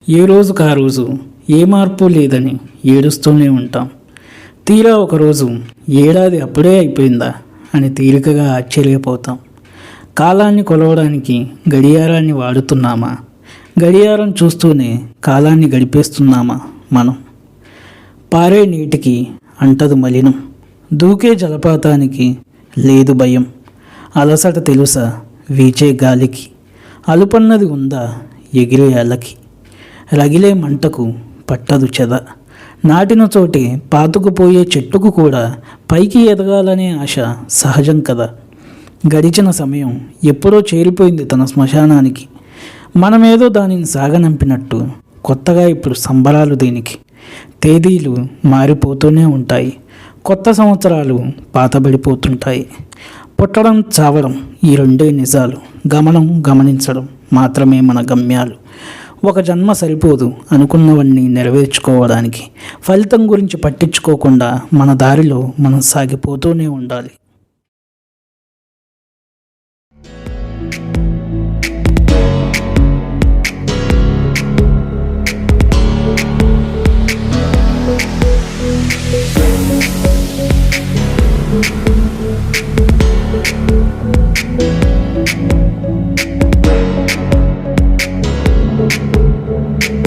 ఏ రోజుకు ఆ రోజు ఏ మార్పు లేదని ఏడుస్తూనే ఉంటాం. తీరా ఒకరోజు ఏడాది అప్పుడే అయిపోయిందా అని తీరికగా ఆశ్చర్యపోతాం. కాలాన్ని కొలవడానికి గడియారాన్ని వాడుతున్నామా? గడియారం చూస్తూనే కాలాన్ని గడిపేస్తున్నామా మనం? పారే నీటికి అంటదు మలినం, దూకే జలపాతానికి లేదు భయం. అలసట తెలుసా వీచే గాలికి, అలుపన్నది ఉందా ఎగిరే అలకి. రగిలే మంటకు పట్టదు చెద, నాటిన చోటే పాతుకుపోయే చెట్టుకు కూడా పైకి ఎదగాలనే ఆశ సహజం కదా. గడిచిన సమయం ఎప్పుడో చేరిపోయింది తన శ్మశానానికి. మనమేదో దానిని సాగనంపినట్టు కొత్తగా ఇప్పుడు సంబరాలు దేనికి? తేదీలు మారిపోతూనే ఉంటాయి, కొత్త సంవత్సరాలు పాతబడిపోతుంటాయి. పుట్టడం చావడం ఈ రెండే నిజాలు, గమనం గమనించడం మాత్రమే మన గమ్యాలు. ఒక జన్మ సరిపోదు అనుకున్నవన్నీ నెరవేర్చుకోవడానికి. ఫలితం గురించి పట్టించుకోకుండా మన దారిలో మనం సాగిపోతూనే ఉండాలి.